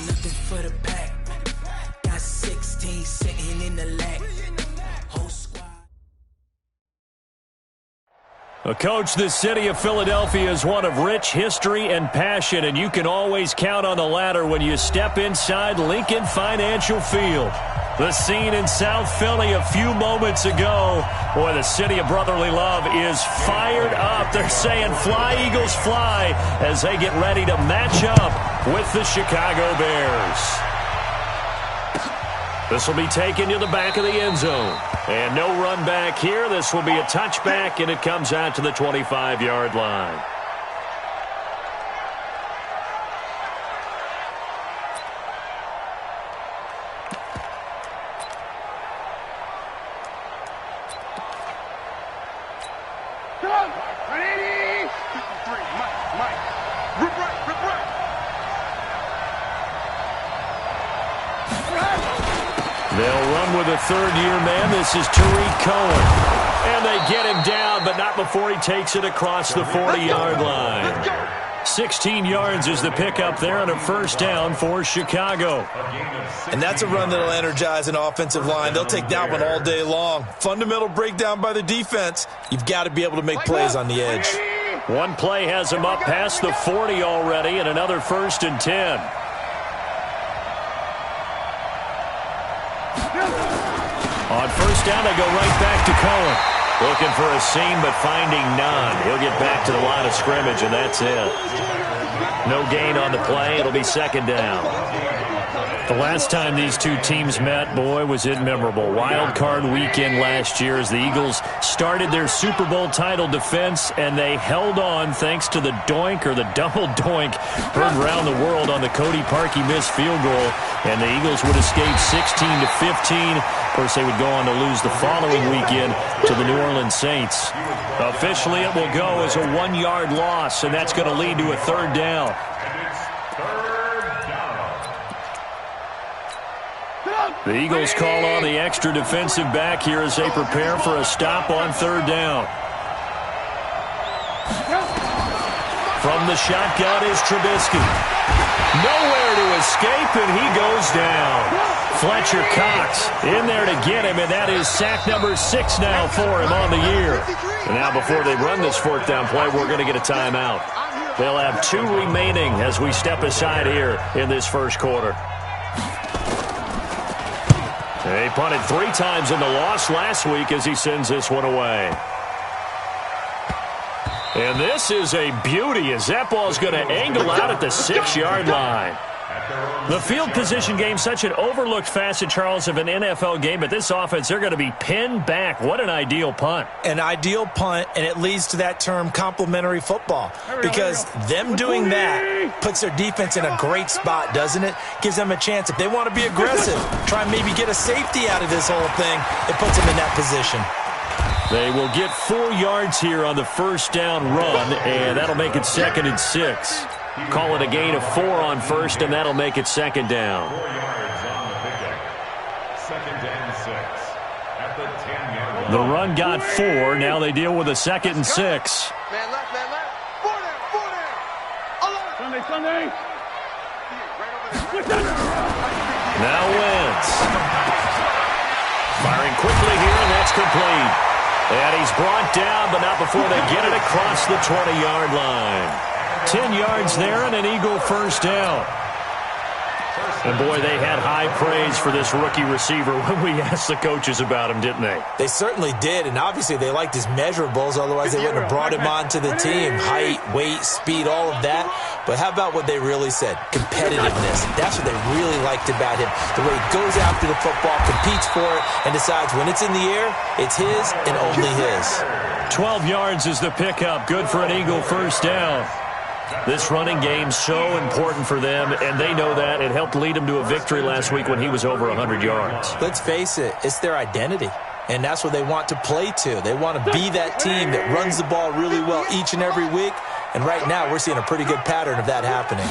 looking for the pack. Got 16 sitting in the lap. Whole squad. Coach, the city of Philadelphia is one of rich history and passion, and you can always count on the latter when you step inside Lincoln Financial Field. The scene in South Philly a few moments ago. Boy, the city of brotherly love is fired up. They're saying, "Fly, Eagles, fly," as they get ready to match up with the Chicago Bears. This will be taken to the back of the end zone. And no run back here. This will be a touchback, and it comes out to the 25-yard line. They'll run with a third-year man. This is Tariq Cohen. And they get him down, but not before he takes it across the 40-yard line. 16 yards is the pickup there on a first down for Chicago. And that's a run that'll energize an offensive line. They'll take that one all day long. Fundamental breakdown by the defense. You've got to be able to make plays on the edge. One play has him up past the 40 already, and another 1st and 10. On first down, they go right back to Cohen. Looking for a seam, but finding none. He'll get back to the line of scrimmage, and that's it. No gain on the play. It'll be 2nd down. The last time these two teams met, boy, was it memorable. Wild card weekend last year as the Eagles started their Super Bowl title defense, and they held on thanks to the doink or the double doink heard around the world on the Cody Parkey missed field goal, and the Eagles would escape 16-15. Of course, they would go on to lose the following weekend to the New Orleans Saints. Officially, it will go as a 1-yard loss, and that's going to lead to a 3rd down. The Eagles call on the extra defensive back here as they prepare for a stop on 3rd down. From the shotgun is Trubisky. Nowhere to escape, and he goes down. Fletcher Cox in there to get him, and that is sack number 6 now for him on the year. And now before they run this 4th down play, we're going to get a timeout. They'll have 2 remaining as we step aside here in this first quarter. They punted 3 times in the loss last week as he sends this one away. And this is a beauty as that ball's going to angle out at the 6-yard line. The field position game, such an overlooked facet, Charles, of an NFL game, but this offense, they're going to be pinned back. What an ideal punt. An ideal punt, and it leads to that term complementary football, because them doing that puts their defense in a great spot, doesn't it? Gives them a chance. If they want to be aggressive, try and maybe get a safety out of this whole thing, it puts them in that position. They will get 4 yards here on the first down run, and that'll make it 2nd and 6. Call it a gain of 4 on first, and that'll make it 2nd down. 4 yards on the pickup. 2nd and 6 at the 10-yard line. The run got 4. Now they deal with a 2nd and 6. Man left, man left. 4 there. Sunday. Now Wentz. Firing quickly here, and that's complete. And he's brought down, but not before they get it across the 20-yard line. 10 yards there and an Eagle first down. And, boy, they had high praise for this rookie receiver when we asked the coaches about him, didn't they? They certainly did, and obviously they liked his measurables. Otherwise, they wouldn't have brought him onto the team. Height, weight, speed, all of that. But how about what they really said? Competitiveness. That's what they really liked about him. The way he goes after the football, competes for it, and decides when it's in the air, it's his and only his. 12 yards is the pickup. Good for an Eagle first down. This running game so important for them, and they know that. It helped lead them to a victory last week when he was over 100 yards. Let's face it, it's their identity, and that's what they want to play to. They want to be that team that runs the ball really well each and every week, and right now we're seeing a pretty good pattern of that happening.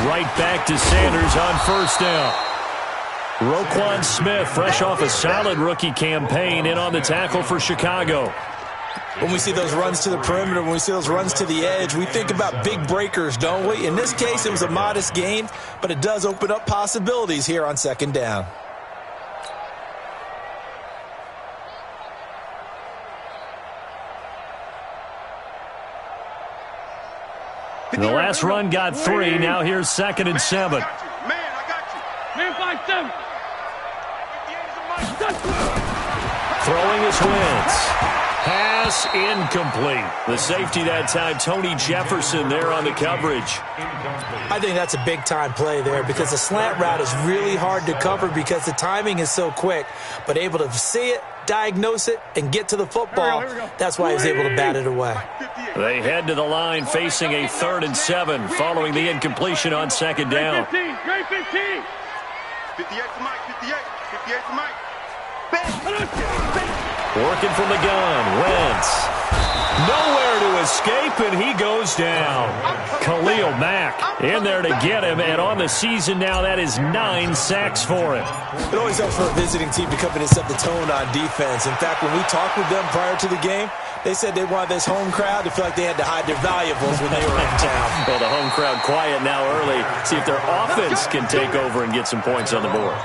Right back to Sanders on first down. Roquan Smith, fresh off a solid rookie campaign, in on the tackle for Chicago. When we see those runs to the perimeter, when we see those runs to the edge, we think about big breakers, don't we? In this case, it was a modest gain, but it does open up possibilities here on second down. The last run got 3. Now here's 2nd and 7. Man, I got you. Man, 5-7. Throwing his Wentz. Pass incomplete. The safety that time, Tony Jefferson there on the coverage. I think that's a big-time play there because the slant route is really hard to cover because the timing is so quick. But able to see it, diagnose it, and get to the football, that's why he was able to bat it away. They head to the line facing a 3rd and 7 following the incompletion on 2nd down. 15, grade 15. 58 to Mike, 58. 58 to Mike. Working from the gun, Wentz. Nowhere to escape, and he goes down. Khalil Mack in there to get him, and on the season now, that is 9 sacks for him. It always helps for a visiting team to come in and set the tone on defense. In fact, when we talked with them prior to the game, they said they wanted this home crowd to feel like they had to hide their valuables when they were in town. Well, the home crowd quiet now early. See if their offense can take over and get some points on the board.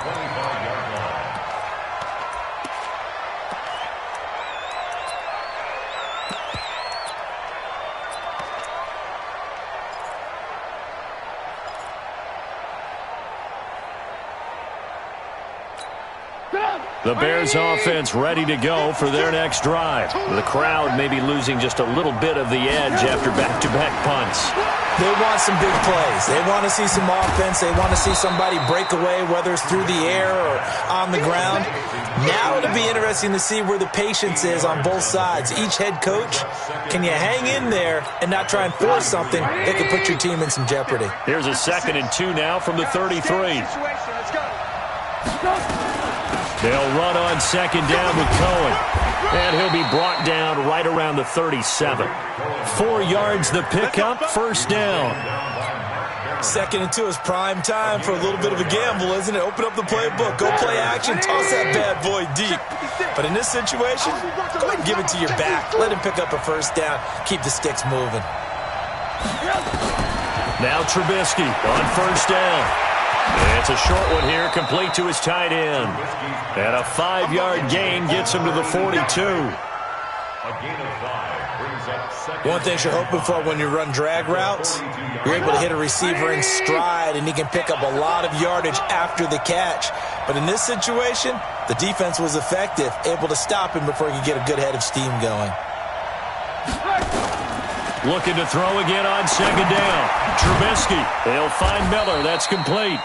The Bears offense ready to go for their next drive. The crowd may be losing just a little bit of the edge after back-to-back punts. They want some big plays. They want to see some offense. They want to see somebody break away, whether it's through the air or on the ground. Now it'll be interesting to see where the patience is on both sides. Each head coach, can you hang in there and not try and force something that could put your team in some jeopardy? Here's a 2nd and 2 now from the 33. They'll run on 2nd down with Cohen. And he'll be brought down right around the 37. 4 yards the pickup, 1st down. 2nd and 2 is prime time for a little bit of a gamble, isn't it? Open up the playbook, go play action, toss that bad boy deep. But in this situation, go ahead and give it to your back. Let him pick up a 1st down. Keep the sticks moving. Now Trubisky on 1st down. It's a short one here, complete to his tight end. And a 5-yard gain gets him to the 42. One thing you're hoping for when you run drag routes, you're able to hit a receiver in stride, and he can pick up a lot of yardage after the catch. But in this situation, the defense was effective, able to stop him before he could get a good head of steam going. Looking to throw again on 2nd down. Trubisky, they'll find Miller. That's complete.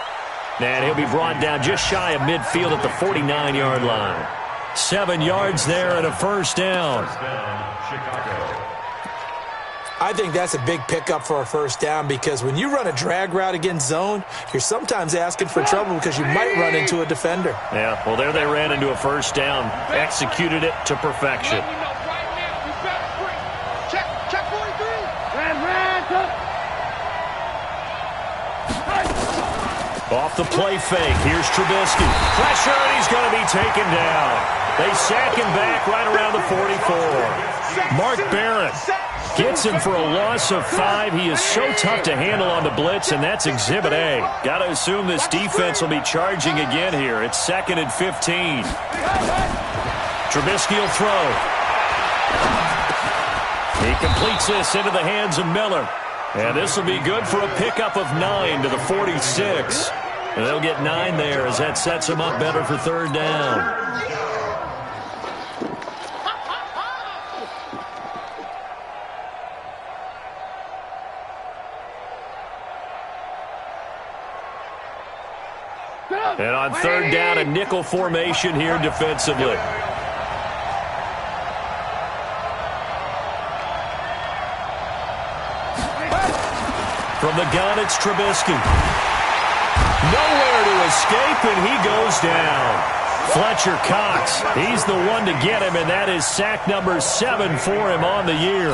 And he'll be brought down just shy of midfield at the 49-yard line. 7 yards there and a 1st down. I think that's a big pickup for a 1st down because when you run a drag route against zone, you're sometimes asking for trouble because you might run into a defender. Yeah, well, there they ran into a 1st down. Executed it to perfection. Off the play fake, here's Trubisky. Pressure, and he's going to be taken down. They sack him back right around the 44. Mark Barrett gets him for a loss of 5. He is so tough to handle on the blitz, and that's Exhibit A. Got to assume this defense will be charging again here. It's 2nd and 15. Trubisky will throw. He completes this into the hands of Miller. And this will be good for a pickup of 9 to the 46. And they'll get 9 there as that sets them up better for 3rd down. And on 3rd down, a nickel formation here defensively. From the gun, it's Trubisky. Nowhere to escape, and he goes down. Fletcher Cox, he's the one to get him, and that is sack number 7 for him on the year.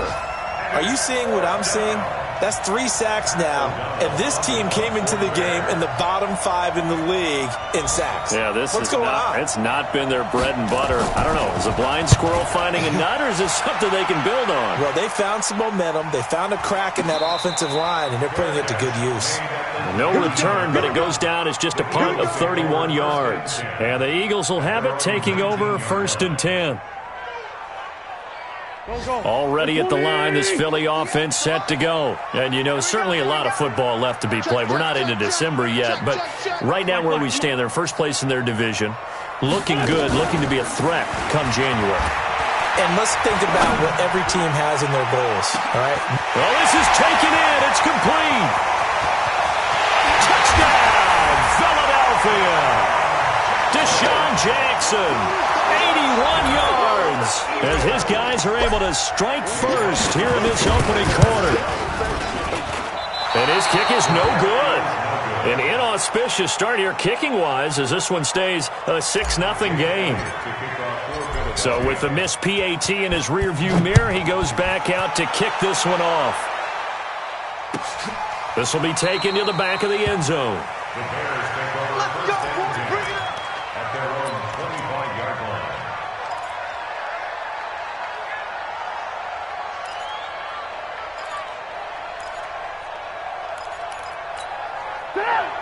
Are you seeing what I'm seeing? That's 3 sacks now, and this team came into the game in the bottom 5 in the league in sacks. Yeah, What's going on? It's not been their bread and butter. I don't know. Is a blind squirrel finding a nut, or is this something they can build on? Well, they found some momentum. They found a crack in that offensive line, and they're putting it to good use. No return, but it goes down as just a punt of 31 yards. And the Eagles will have it, taking over 1st and 10. Already at the line, this Philly offense set to go. And, you know, certainly a lot of football left to be played. We're not into December yet, but right now where we stand, they're first place in their division. Looking good, looking to be a threat come January. And let's think about what every team has in their goals, all right? Well, this is taken in. It's complete. Touchdown, Philadelphia. Deshaun Jackson, 81 yards, as his guys are able to strike first here in this opening quarter. And his kick is no good. An inauspicious start here kicking-wise as this one stays a 6-0 game. So with the missed PAT in his rearview mirror, he goes back out to kick this one off. This will be taken to the back of the end zone. The Bears take over first and 10 at their own 25-yard line.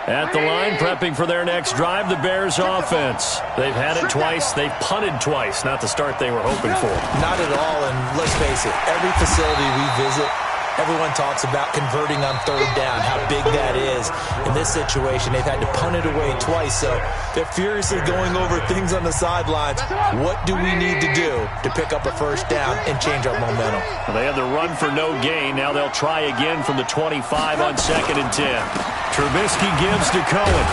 At the line, prepping for their next drive, the Bears offense. They've had it twice. They've punted twice. Not the start they were hoping for. Not at all, and let's face it, every facility we visit, everyone talks about converting on 3rd down, how big that is. In this situation, they've had to punt it away twice, so they're furiously going over things on the sidelines. What do we need to do to pick up a 1st down and change our momentum? Well, they had the run for no gain. Now they'll try again from the 25 on 2nd and 10. Trubisky gives to Cohen.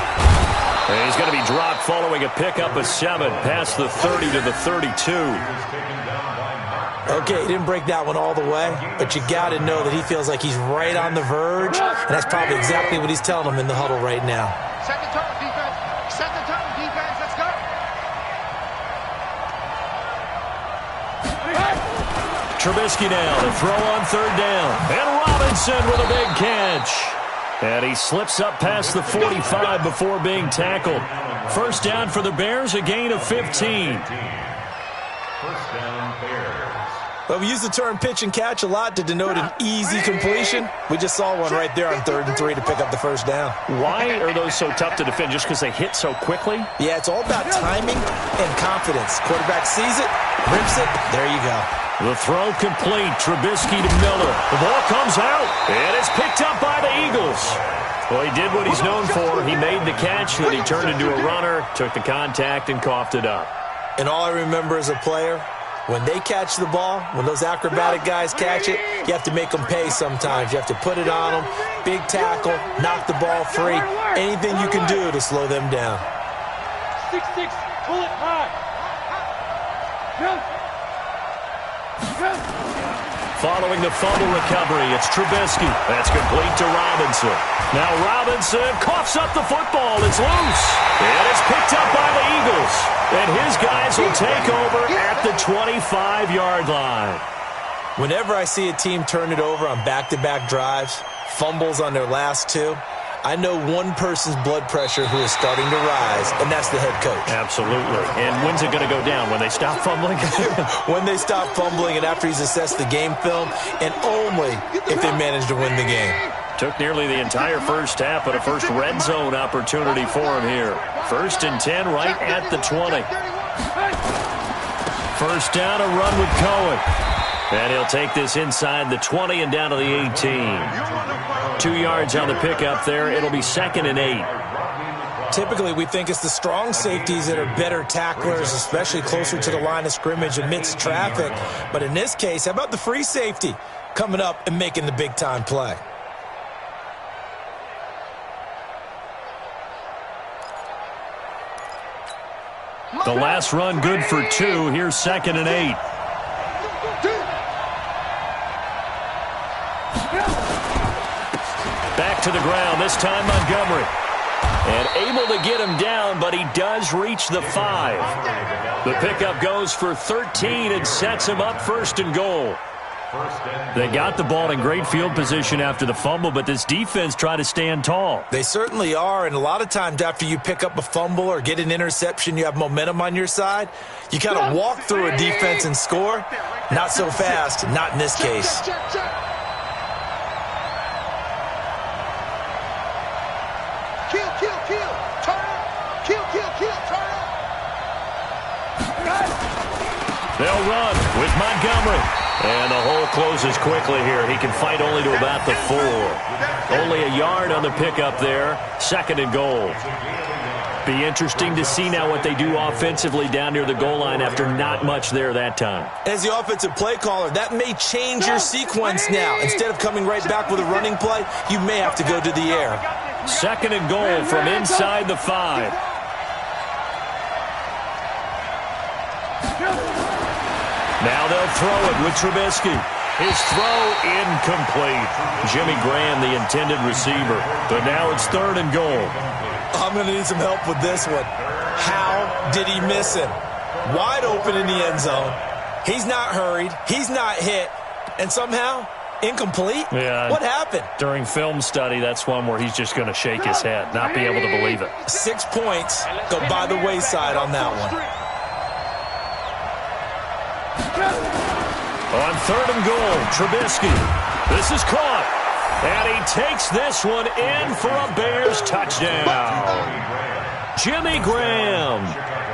And he's going to be dropped following a pickup of 7 past the 30 to the 32. Okay, he didn't break that one all the way, but you got to know that he feels like he's right on the verge, and that's probably exactly what he's telling them in the huddle right now. Set the tone, defense. Set the tone, defense. Let's go. Trubisky now to throw on 3rd down. And Robinson with a big catch. And he slips up past the 45 before being tackled. 1st down for the Bears, a gain of 15. 1st down, Bears. Well, we use the term pitch and catch a lot to denote an easy completion. We just saw one right there on 3rd and 3 to pick up the 1st down. Why are those so tough to defend? Just because they hit so quickly? Yeah, it's all about timing and confidence. Quarterback sees it, rips it, there you go. The throw complete. Trubisky to Miller. The ball comes out, and it's picked up by the Eagles. Well, he did what he's known for. He made the catch, then he turned into a runner, took the contact, and coughed it up. And all I remember as a player, when they catch the ball, when those acrobatic guys catch it, you have to make them pay sometimes. You have to put it on them, big tackle, knock the ball free, anything you can do to slow them down. 6-6, pull it high. Following the fumble recovery, it's Trubisky. That's complete to Robinson. Now Robinson coughs up the football. It's loose. And it's picked up by the Eagles. And his guys will take over at the 25-yard line. Whenever I see a team turn it over on back-to-back drives, fumbles on their last 2, I know one person's blood pressure who is starting to rise, and that's the head coach. Absolutely. And when's it going to go down? When they stop fumbling? When they stop fumbling and after he's assessed the game film, and only if they manage to win the game. Took nearly the entire first half, but a first red zone opportunity for him here. 1st and 10 right at the 20. 1st down, a run with Cohen. And he'll take this inside the 20 and down to the 18. 2 yards on the pickup there. It'll be 2nd and 8. Typically, we think it's the strong safeties that are better tacklers, especially closer to the line of scrimmage amidst traffic. But in this case, how about the free safety coming up and making the big-time play? The last run good for 2. Here's 2nd and 8. Back to the ground, this time Montgomery. And able to get him down, but he does reach the 5. The pickup goes for 13 and sets him up 1st and goal. They got the ball in great field position after the fumble, but this defense tried to stand tall. They certainly are, and a lot of times after you pick up a fumble or get an interception, you have momentum on your side. You kind of walk through a defense and score. Not so fast, not in this case. Kill, kill, kill. Turn up. Kill, kill, kill. Turn up. They'll run with Montgomery. And the hole closes quickly here. He can fight only to about the 4. Only a yard on the pickup there. 2nd and goal. Be interesting to see now what they do offensively down near the goal line after not much there that time. As the offensive play caller, that may change your sequence now. Instead of coming right back with a running play, you may have to go to the air. 2nd and goal from inside the 5. Now they'll throw it with Trubisky. His throw incomplete. Jimmy Graham, the intended receiver. But now it's 3rd and goal. I'm going to need some help with this one. How did he miss him? Wide open in the end zone. He's not hurried. He's not hit. And somehow, incomplete? Yeah. What happened? During film study, that's one where he's just going to shake his head, not be able to believe it. 6 points go by the wayside on that one. On 3rd and goal, Trubisky. This is caught. And he takes this one in for a Bears touchdown. Jimmy Graham,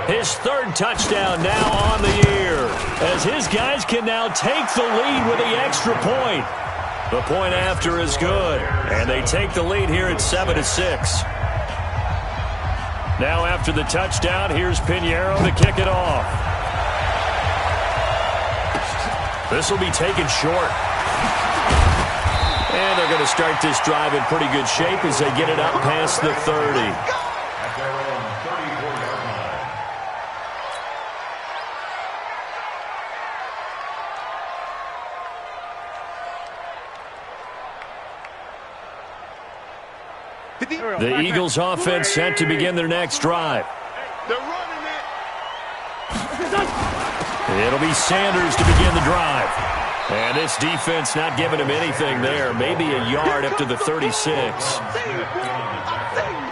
his 3rd touchdown now on the year, as his guys can now take the lead with the extra point. The point after is good, and they take the lead here at 7-6. Now after the touchdown, here's Pinheiro to kick it off. This will be taken short. And they're going to start this drive in pretty good shape as they get it up past the 30. At their own 34-yard line. The Eagles offense set to begin their next drive. They're running it. It'll be Sanders to begin the drive. And this defense not giving him anything there. Maybe a yard up to the 36.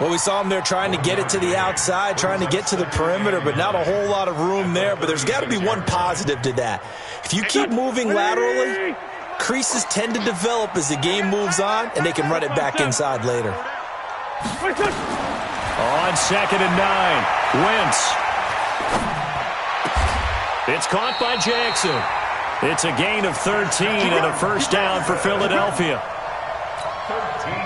Well, we saw him there trying to get it to the outside, trying to get to the perimeter, but not a whole lot of room there. But there's got to be one positive to that. If you keep moving laterally, creases tend to develop as the game moves on, and they can run it back inside later. On 2nd and 9, Wentz. It's caught by Jackson. It's a gain of 13 and a first down for Philadelphia. 13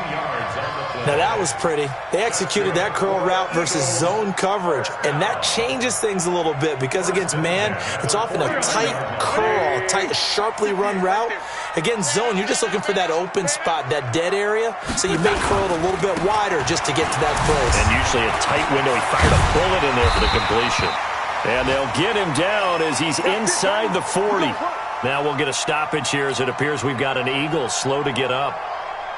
yards on the play. Now, that was pretty. They executed that curl route versus zone coverage, and that changes things a little bit because against man, it's often a tight curl, tight, sharply run route. Against zone, you're just looking for that open spot, that dead area, so you may curl it a little bit wider just to get to that place. And usually a tight window. He fired a bullet in there for the completion. And they'll get him down as he's inside the 40. Now we'll get a stoppage here as it appears we've got an Eagle slow to get up.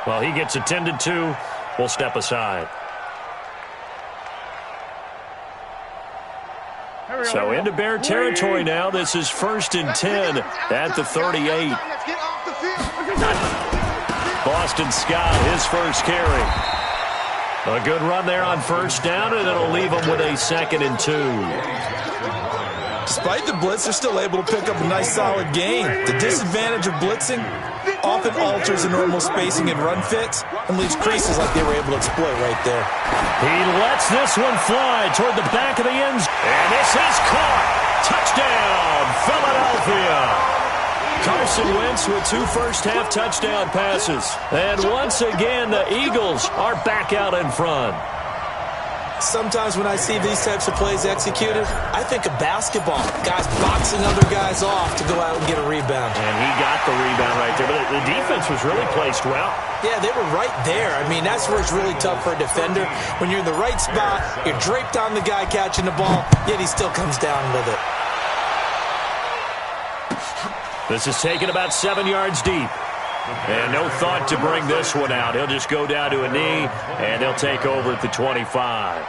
While he gets attended to, we'll step aside. So into Bear territory now. This is 1st and 10 at the 38. Boston Scott, his first carry. A good run there on first down, and it'll leave them with a 2nd and 2. Despite the blitz, they're still able to pick up a nice solid gain. The disadvantage of blitzing often alters the normal spacing and run fits and leaves creases like they were able to exploit right there. He lets this one fly toward the back of the end zone. And this is caught. Touchdown, Philadelphia. Carson Wentz with 2 first-half touchdown passes. And once again, the Eagles are back out in front. Sometimes when I see these types of plays executed, I think of basketball. Guys boxing other guys off to go out and get a rebound. And he got the rebound right there. But the defense was really placed well. Yeah, they were right there. I mean, that's where it's really tough for a defender. When you're in the right spot, you're draped on the guy catching the ball, yet he still comes down with it. This is taken about 7 yards deep. And no thought to bring this one out. He'll just go down to a knee, and they'll take over at the 25.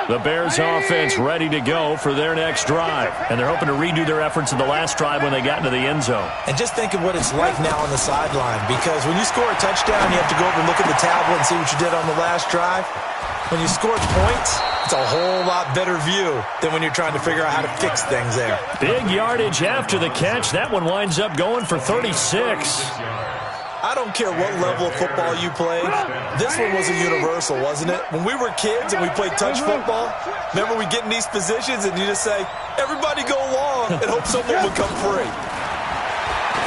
The Bears offense ready to go for their next drive. And they're hoping to redo their efforts in the last drive when they got into the end zone. And just think of what it's like now on the sideline, because when you score a touchdown, you have to go over and look at the tablet and see what you did on the last drive. When you score points, it's a whole lot better view than when you're trying to figure out how to fix things there. Big yardage after the catch. That one winds up going for 36. I don't care what level of football you played. This one was a universal, wasn't it? When we were kids and we played touch football, remember we get in these positions and you just say, everybody go long and hope someone will come free.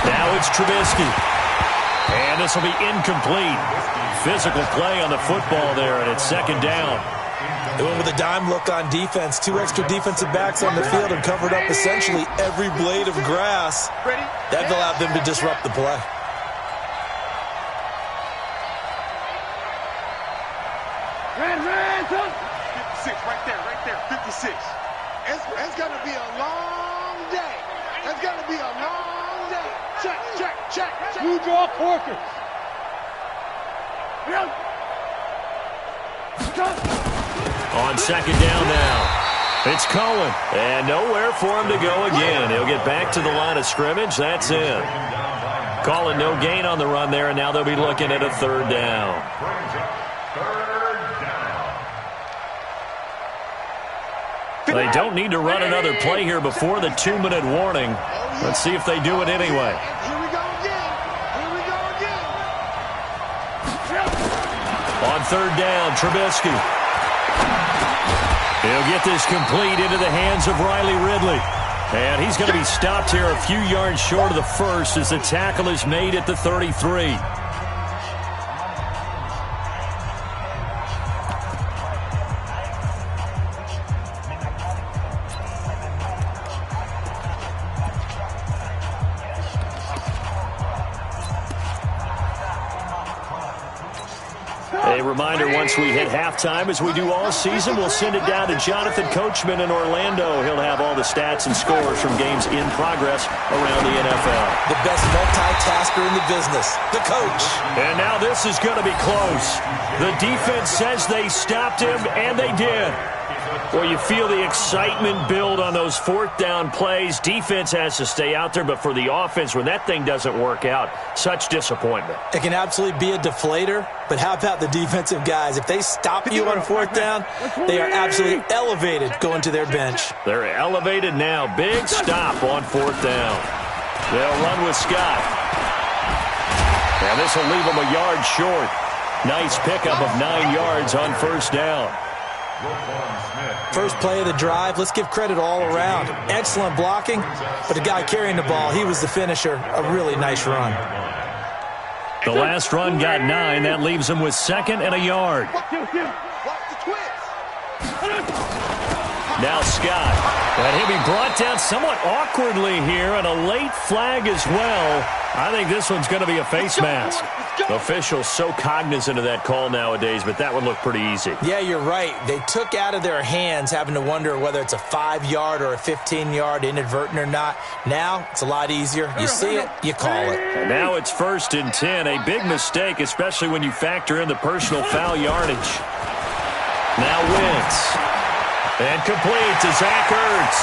Now it's Trubisky. And this will be incomplete. Physical play on the football there, and it's second down. They went with a dime look on defense. 2 extra defensive backs on the field and covered up essentially every blade of grass. That allowed them to disrupt the play. Ran, son. 56, right there, 56. It's going to be a long day. It's going to be a long day. Check. You draw Corkins. On second down now. It's Cohen. And nowhere for him to go again. He'll get back to the line of scrimmage. That's it. Calling no gain on the run there, and now they'll be looking at a third down. They don't need to run another play here before the 2-minute warning. Let's see if they do it anyway. Here we go again. On third down, Trubisky. He'll get this complete into the hands of Riley Ridley. And he's going to be stopped here a few yards short of the first as the tackle is made at the 33. A reminder, once we hit halftime, as we do all season, we'll send it down to Jonathan Coachman in Orlando. He'll have all the stats and scores from games in progress around the NFL. The best multitasker in the business, the coach. And now this is going to be close. The defense says they stopped him, and they did. Well, you feel the excitement build on those fourth down plays. Defense has to stay out there, but for the offense, when that thing doesn't work out, such disappointment. It can absolutely be a deflator, but how about the defensive guys? If they stop you on fourth down, they are absolutely elevated going to their bench. They're elevated now. Big stop on fourth down. They'll run with Scott. And this will leave them a yard short. Nice pickup of 9 yards on first down. First play of the drive, let's give credit all around. Excellent blocking, but the guy carrying the ball, he was the finisher. A really nice run. The last run got 9. That leaves him with second and a yard. Now Scott. And he'll be brought down somewhat awkwardly here, and a late flag as well. I think this one's going to be a face mask. Officials so cognizant of that call nowadays, but that one looked pretty easy. Yeah, you're right. They took out of their hands having to wonder whether it's a 5-yard or a 15-yard, inadvertent or not. Now, it's a lot easier. You see it, you call it. And now it's 1st and 10. A big mistake, especially when you factor in the personal foul yardage. Now Wentz. And complete to Zach Ertz.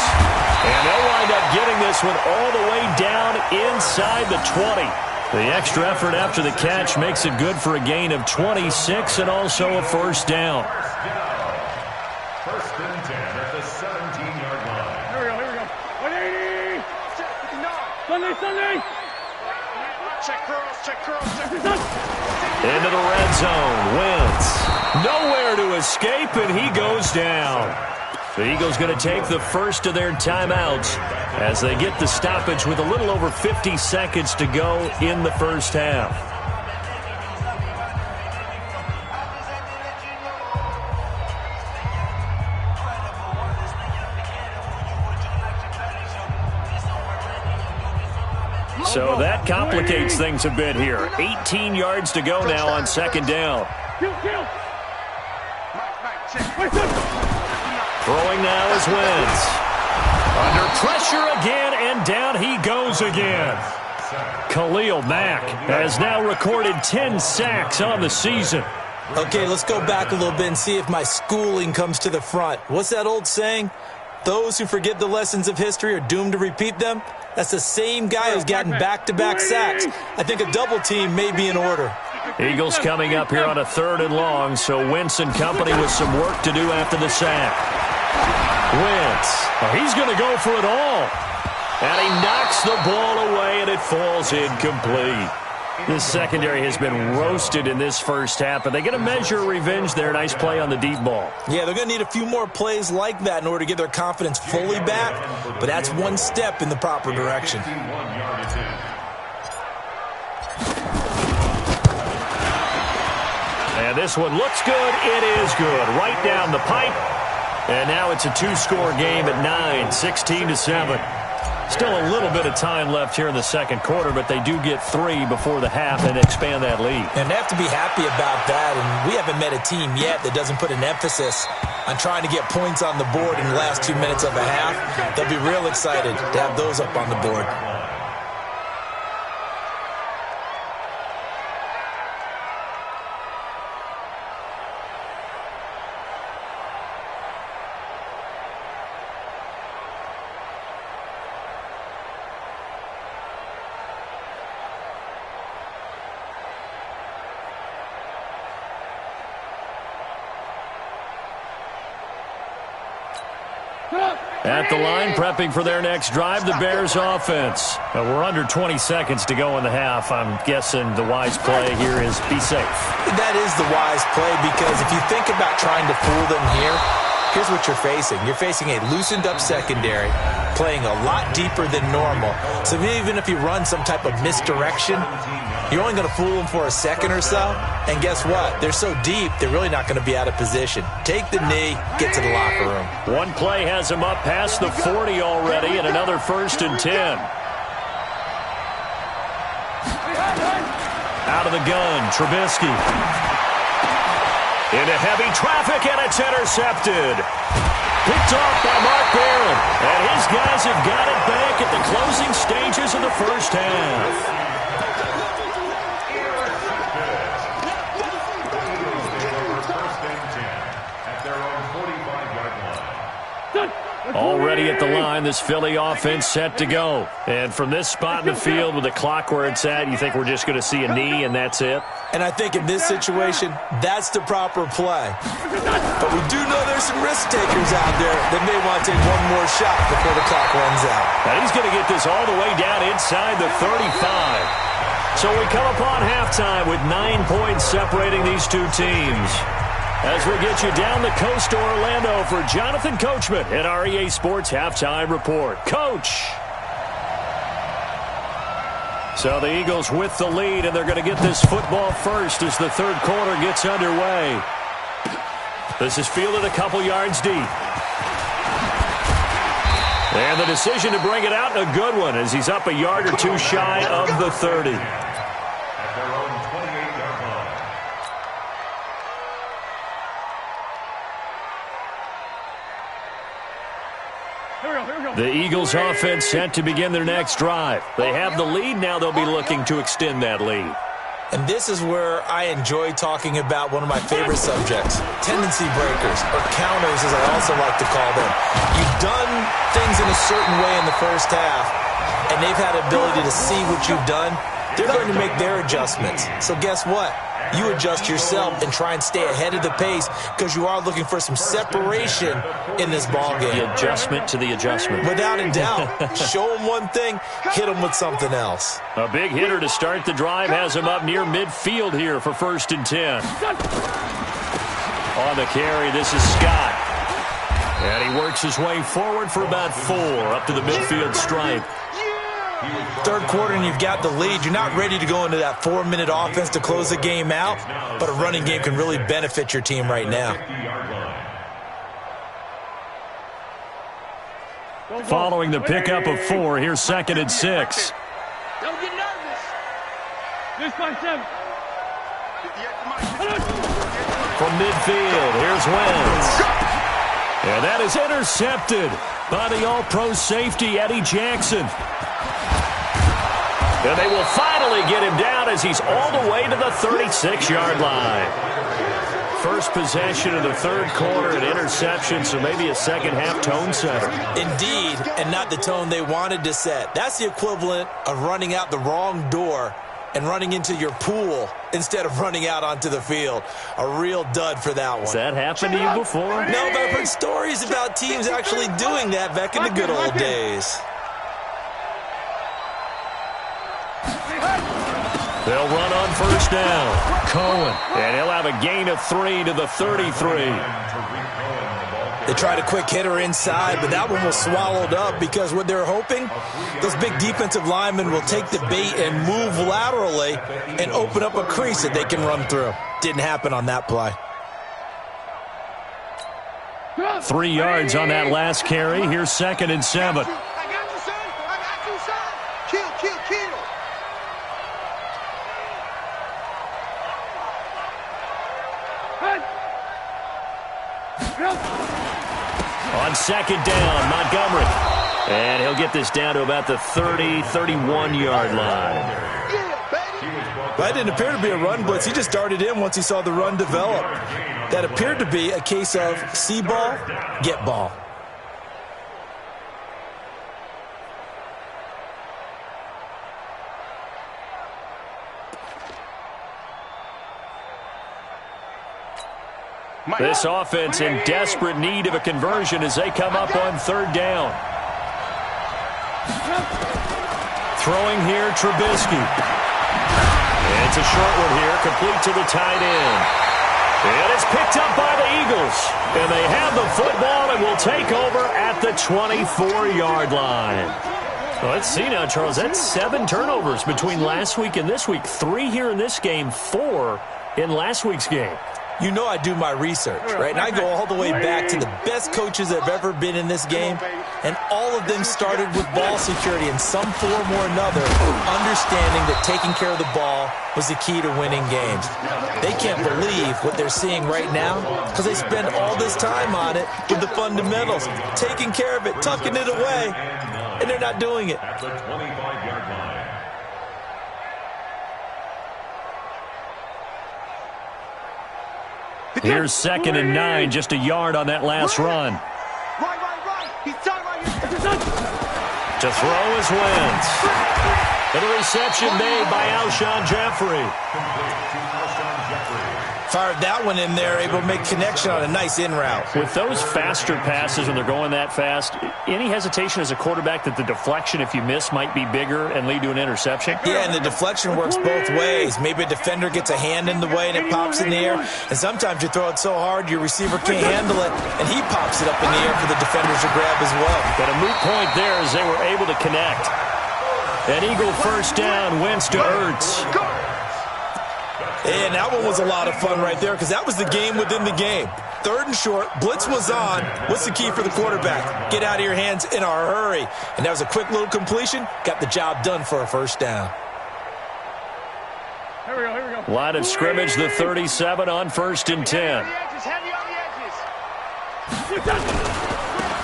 And they'll wind up getting this one all the way down inside the 20. The extra effort after the catch makes it good for a gain of 26 and also a first down. 1st and 10 at the 17-yard line. Here we go. 180. Sunday. Check curls. Into the red zone. Wentz. Nowhere to escape, and he goes down. The Eagles going to take the first of their timeouts as they get the stoppage with a little over 50 seconds to go in the first half. So that complicates things a bit here. 18 yards to go now on second down. Throwing now is Wentz. Under pressure again, and down he goes again. Khalil Mack has now recorded 10 sacks on the season. Okay, let's go back a little bit and see if my schooling comes to the front. What's that old saying? Those who forget the lessons of history are doomed to repeat them. That's the same guy who's gotten back-to-back sacks. I think a double team may be in order. Eagles coming up here on a 3rd and long, so Wentz and company with some work to do after the sack. Wentz, he's going to go for it all. And he knocks the ball away, and it falls incomplete. This secondary has been roasted in this first half, but they get a measure of revenge there. Nice play on the deep ball. Yeah, they're going to need a few more plays like that in order to get their confidence fully back, but that's one step in the proper direction. And this one looks good. It is good. Right down the pipe. And now it's a 2-score game at 9, 16-7. Still a little bit of time left here in the second quarter, but they do get 3 before the half and expand that lead. And they have to be happy about that, and we haven't met a team yet that doesn't put an emphasis on trying to get points on the board in the last 2 minutes of a half. They'll be real excited to have those up on the board. At the line, prepping for their next drive, the Bears offense. We're under 20 seconds to go in the half. I'm guessing the wise play here is be safe. That is the wise play, because if you think about trying to fool them here, here's what you're facing. You're facing a loosened up secondary, playing a lot deeper than normal. So even if you run some type of misdirection, you're only going to fool them for a second or so. And guess what? They're so deep, they're really not going to be out of position. Take the knee, get to the locker room. One play has them up past the 40 already, and another 1st and 10. Out of the gun, Trubisky. Into heavy traffic, and it's intercepted. Picked off by Mark Barron. And his guys have got it back at the closing stages of the first half. Already at the line, this Philly offense set to go. And from this spot in the field with the clock where it's at, you think we're just going to see a knee and that's it? And I think in this situation, that's the proper play. But we do know there's some risk takers out there that may want to take one more shot before the clock runs out. And he's going to get this all the way down inside the 35. So we come upon halftime with 9 points separating these two teams. As we get you down the coast to Orlando for Jonathan Coachman at our EA Sports Halftime Report. Coach! So the Eagles with the lead, and they're going to get this football first as the third quarter gets underway. This is fielded a couple yards deep. And the decision to bring it out, a good one, as he's up a yard or two shy of the 30. At their own 28-yard line. The Eagles offense set to begin their next drive. They have the lead. Now they'll be looking to extend that lead. And this is where I enjoy talking about one of my favorite subjects, tendency breakers, or counters as I also like to call them. You've done things in a certain way in the first half, and they've had the ability to see what you've done. They're going to make their adjustments. So guess what? You adjust yourself and try and stay ahead of the pace because you are looking for some separation in this ballgame. The adjustment to the adjustment. Without a doubt. Show them one thing, hit them with something else. A big hitter to start the drive has him up near midfield here for 1st and 10. On the carry, this is Scott. And he works his way forward for about 4 up to the midfield stripe. Third quarter and you've got the lead. You're not ready to go into that 4-minute offense to close the game out, but a running game can really benefit your team right now. Following the pickup of 4, here's 2nd and 6. Don't get nervous. This by 7. From midfield, here's Wentz. And that is intercepted by the All-Pro safety, Eddie Jackson. And they will finally get him down as he's all the way to the 36-yard line. First possession of the third quarter, an interception, so maybe a second-half tone setter. Indeed, and not the tone they wanted to set. That's the equivalent of running out the wrong door and running into your pool instead of running out onto the field. A real dud for that one. Has that happened to you before? No, but I've heard stories about teams actually doing that back in the good old days. They'll run on first down. Cohen. And he'll have a gain of 3 to the 33. They tried a quick hitter inside, but that one was swallowed up because what they're hoping, those big defensive linemen will take the bait and move laterally and open up a crease that they can run through. Didn't happen on that play. 3 yards on that last carry. Here's 2nd and 7. I got you, son. I got you, son. Kill, kill, kill. On 2nd down, Montgomery. And he'll get this down to about the 30, 31-yard line. That didn't appear to be a run blitz. He just darted in once he saw the run develop. That appeared to be a case of see ball, get ball. This offense in desperate need of a conversion as they come up on 3rd down. Throwing here, Trubisky. And it's a short one here, complete to the tight end. And it's picked up by the Eagles. And they have the football and will take over at the 24-yard line. Well, let's see now, Charles. That's 7 turnovers between last week and this week. 3 here in this game, 4 in last week's game. You know I do my research, right? And I go all the way back to the best coaches that have ever been in this game, and all of them started with ball security in some form or another, understanding that taking care of the ball was the key to winning games. They can't believe what they're seeing right now because they spend all this time on it with the fundamentals, taking care of it, tucking it away, and they're not doing it. At the 25-yard line. Here's 2nd and 9, just a yard on that last run. Right. He's done right here. To throw is Wentz. And a reception made by Alshon Jeffrey. Fired that one in there, able to make connection on a nice in route. With those faster passes when they're going that fast, any hesitation as a quarterback that the deflection, if you miss, might be bigger and lead to an interception? Yeah, and the deflection works both ways. Maybe a defender gets a hand in the way and it pops in the air. And sometimes you throw it so hard your receiver can't handle it, and he pops it up in the air for the defenders to grab as well. But a moot point there as they were able to connect. An Eagle first down, Wentz to Ertz. And that one was a lot of fun right there because that was the game within the game. 3rd and short, blitz was on. What's the key for the quarterback? Get out of your hands in a hurry. And that was a quick little completion. Got the job done for a first down. Here we go. Line of scrimmage, the 37 on 1st and 10. Heavy on the edges.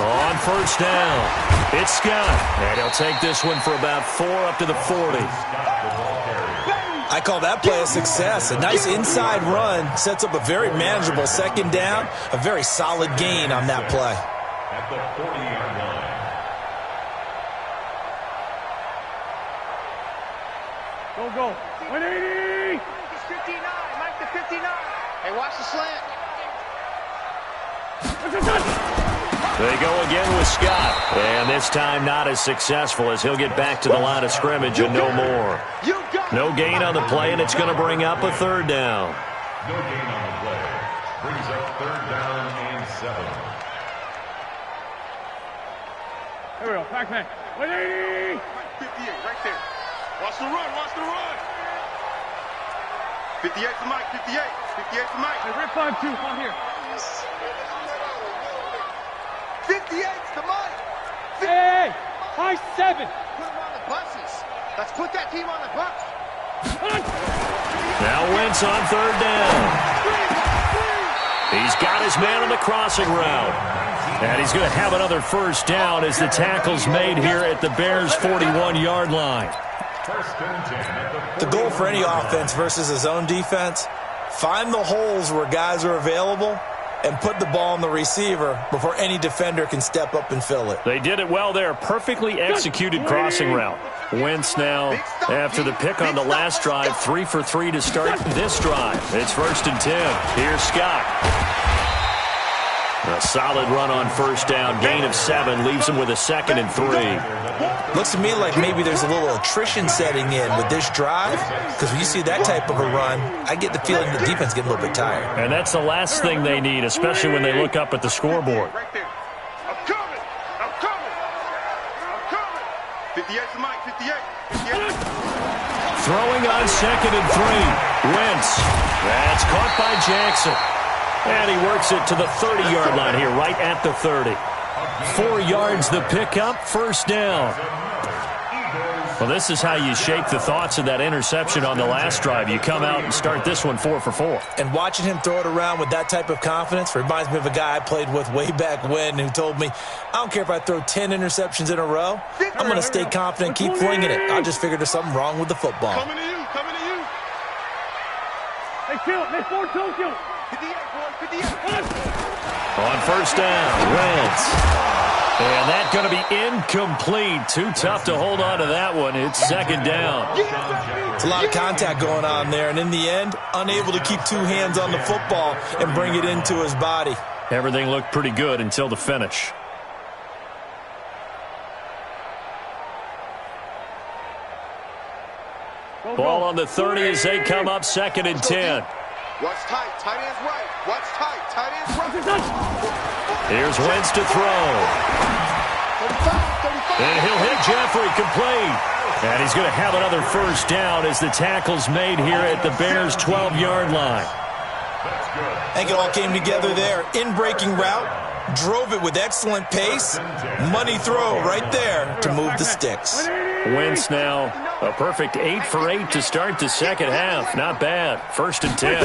On first down, it's Scott. And he'll take this one for about 4 up to the 40. I call that play a success. A nice inside run sets up a very manageable 2nd down. A very solid gain on that play. At the 40-yard line. Go. 180. It's 59. Mike the 59. Hey, watch the slant. They go again with Scott. And this time not as successful as he'll get back to the line of scrimmage and no more. No gain on the play, and it's going to bring up a 3rd down. No gain on the play. Brings up 3rd down and 7. Here we go. Back. 180. 58, right there. Watch the run. 58 for Mike. 58 for Mike. Hey, rip 5-2. On here. 58's to Mike. Hey, high 7. Put him on the buses. Let's put that team on the bus. Now Wentz on 3rd down. He's got his man on the crossing route. And he's going to have another first down as the tackle's made here at the Bears' 41-yard line. The goal for any offense versus his own defense, Find the holes where guys are available and put the ball on the receiver before any defender can step up and fill it. They did it well there. Perfectly executed crossing route. Wentz now, after the pick on the last drive, 3 for 3 to start this drive. It's 1st and 10. Here's Scott. A solid run on first down. Gain of 7 leaves him with a 2nd and 3. Looks to me like maybe there's a little attrition setting in with this drive, because when you see that type of a run, I get the feeling the defense is getting a little bit tired. And that's the last thing they need, especially when they look up at the scoreboard. Right there. I'm coming. I'm coming. I'm coming. 58's the mic. 58. 58. Throwing on 2nd and 3. Wentz. That's caught by Jackson. And he works it to the 30-yard line here, right at the 30. 4 yards the pickup, first down. Well, this is how you shake the thoughts of that interception on the last drive. You come out and start this one 4 for 4. And watching him throw it around with that type of confidence reminds me of a guy I played with way back when who told me, I don't care if I throw 10 interceptions in a row. I'm going to stay confident, keep flinging it. I just figured there's something wrong with the football. Coming to you. Coming to you. Hey, kill. Hey, 4-2, kill. 58, boy. 58. On first down, Wentz. And that's going to be incomplete. Too tough to hold on to that one. It's 2nd down. It's a lot of contact going on there, and in the end, unable to keep 2 hands on the football and bring it into his body. Everything looked pretty good until the finish. Ball on the 30 as they come up 2nd and 10. Watch tight. Tight end's right. Watch tight. Tight end's right. Here's Wentz to throw. 35. And he'll hit Jeffrey complete. And he's going to have another first down as the tackle's made here at the Bears' 12-yard line. I think it all came together there. In-breaking route, drove it with excellent pace. Money throw right there to move the sticks. Wentz now a perfect 8 for 8 to start the second half. Not bad. 1st and 10.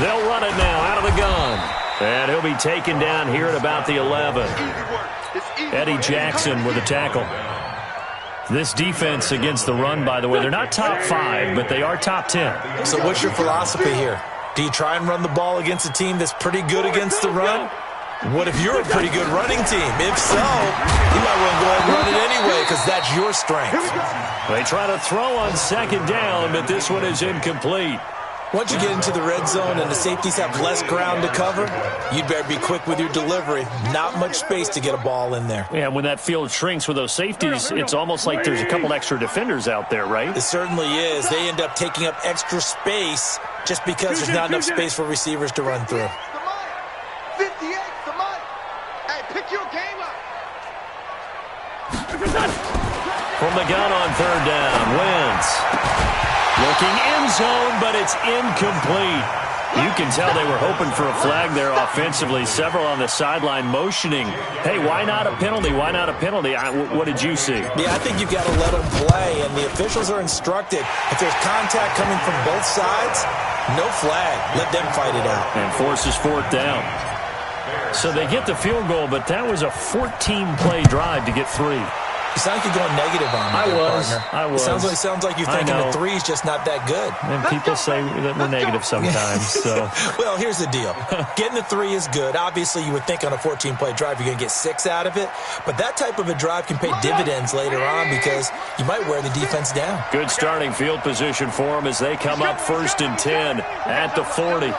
They'll run it now out of the gun. And he'll be taken down here at about the 11. Eddie Jackson with a tackle. This defense against the run, by the way, they're not top 5, but they are top 10. So what's your philosophy here? Do you try and run the ball against a team that's pretty good against the run? What if you're a pretty good running team? If so, you might want to go ahead and run it anyway because that's your strength. They try to throw on 2nd down, but this one is incomplete. Once you get into the red zone and the safeties have less ground to cover, you'd better be quick with your delivery. Not much space to get a ball in there. Yeah, when that field shrinks with those safeties, it's almost like there's a couple extra defenders out there, right? It certainly is. They end up taking up extra space just because there's not enough space for receivers to run through. 58's the mic. Hey, pick your game up. From the gun on 3rd down, Wentz. Looking end zone, but it's incomplete. You can tell they were hoping for a flag there offensively. Several on the sideline motioning. Hey, why not a penalty? Why not a penalty? What did you see? Yeah, I think you've got to let them play, and the officials are instructed. If there's contact coming from both sides, no flag. Let them fight it out. And forces 4th down. So they get the field goal, but that was a 14-play drive to get 3. You sound like you're going negative on me, partner. I was. It sounds like you're thinking the 3's just not that good. And people say that we're negative sometimes. So. Well, here's the deal. Getting the 3 is good. Obviously, you would think on a 14-play drive you're going to get 6 out of it. But that type of a drive can pay dividends later on because you might wear the defense down. Good starting field position for them as they come up 1st and 10 at the 40.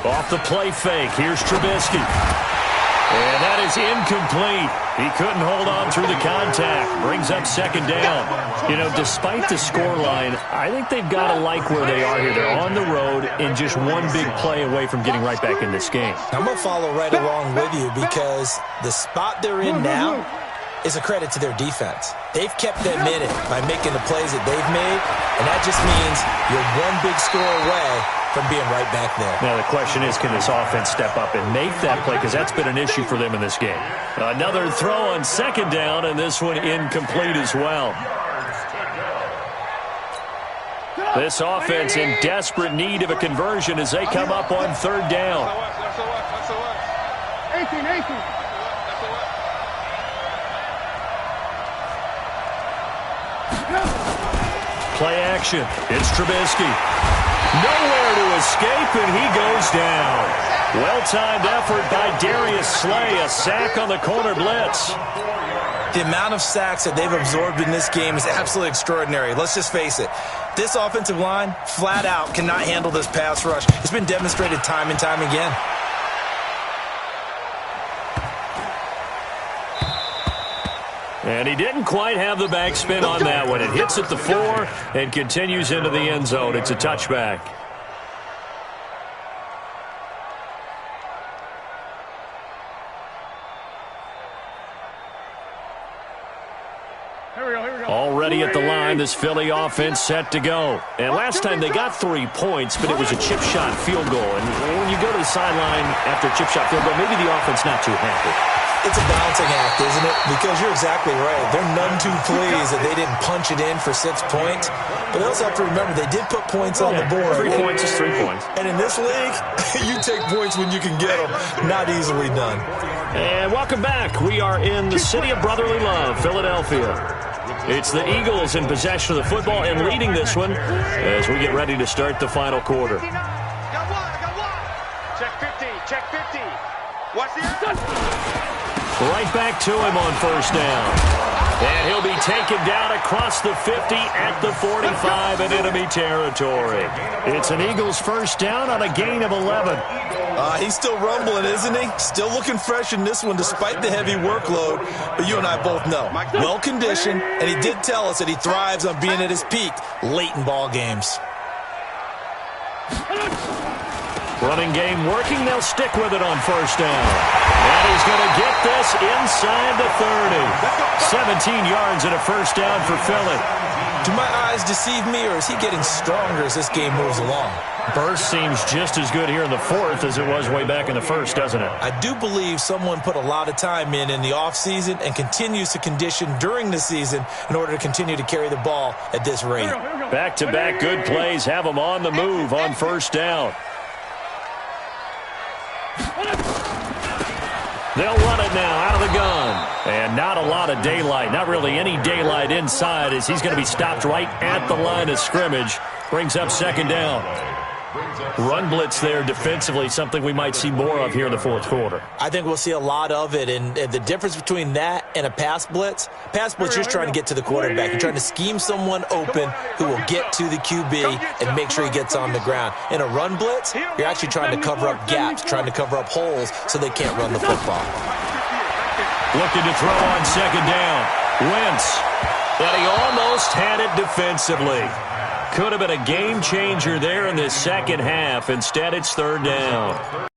Off the play fake. Here's Trubisky. And that is incomplete. He couldn't hold on through the contact. Brings up 2nd down. You know, despite the scoreline, I think they've got to like where they are here. They're on the road and just one big play away from getting right back in this game. I'm going to follow right along with you because the spot they're in now is a credit to their defense. They've kept them in it by making the plays that they've made, and that just means you're one big score away from being right back there. Now, the question is, can this offense step up and make that play? Because that's been an issue for them in this game. Another throw on 2nd down, and this one incomplete as well. This offense in desperate need of a conversion as they come up on 3rd down. 18. play action. It's Trubisky. Nowhere to escape, and he goes down. Well-timed effort by Darius Slay. A sack on the corner blitz. The amount of sacks that they've absorbed in this game is absolutely extraordinary. Let's just face it. This offensive line, flat out, cannot handle this pass rush. It's been demonstrated time and time again. And he didn't quite have the backspin on that one. It hits at the 4 and continues into the end zone. It's a touchback. Already at the line, this Philly offense set to go. And last time they got 3 points, but it was a chip shot field goal. And when you go to the sideline after a chip shot field goal, maybe the offense not too happy. It's a balancing act, isn't it? Because you're exactly right. They're none too pleased that they didn't punch it in for 6 points. But they also have to remember they did put points on the board. 3 points is 3 points. And in this league, you take points when you can get them. Not easily done. And welcome back. We are in the city of brotherly love, Philadelphia. It's the Eagles in possession of the football and leading this one as we get ready to start the final quarter. Got one. Check 50, check 50. Watch the Right back to him on first down. And he'll be taken down across the 50 at the 45 in enemy territory. It's an Eagles first down on a gain of 11. He's still rumbling, isn't he? Still looking fresh in this one despite the heavy workload. But you and I both know, well-conditioned, and he did tell us that he thrives on being at his peak late in ball games. Running game working. They'll stick with it on first down. And he's going to get this inside the 30. 17 yards and a first down for Philly. Do my eyes deceive me, or is he getting stronger as this game moves along? Burst seems just as good here in the 4th as it was way back in the 1st, doesn't it? I do believe someone put a lot of time in the offseason and continues to condition during the season in order to continue to carry the ball at this rate. Back-to-back good plays have him on the move on first down. They'll run it now out of the gun. And not a lot of daylight. Not really any daylight inside as he's going to be stopped right at the line of scrimmage. Brings up second down. Run blitz there defensively, something we might see more of here in the 4th quarter. I think we'll see a lot of it, and the difference between that and a pass blitz, you're just trying to get to the quarterback. You're trying to scheme someone open who will get to the QB and make sure he gets on the ground. In a run blitz, you're actually trying to cover up gaps, trying to cover up holes so they can't run the football. Looking to throw on second down. Wentz. And he almost had it defensively. Could have been a game changer there in this second half. Instead, it's third down.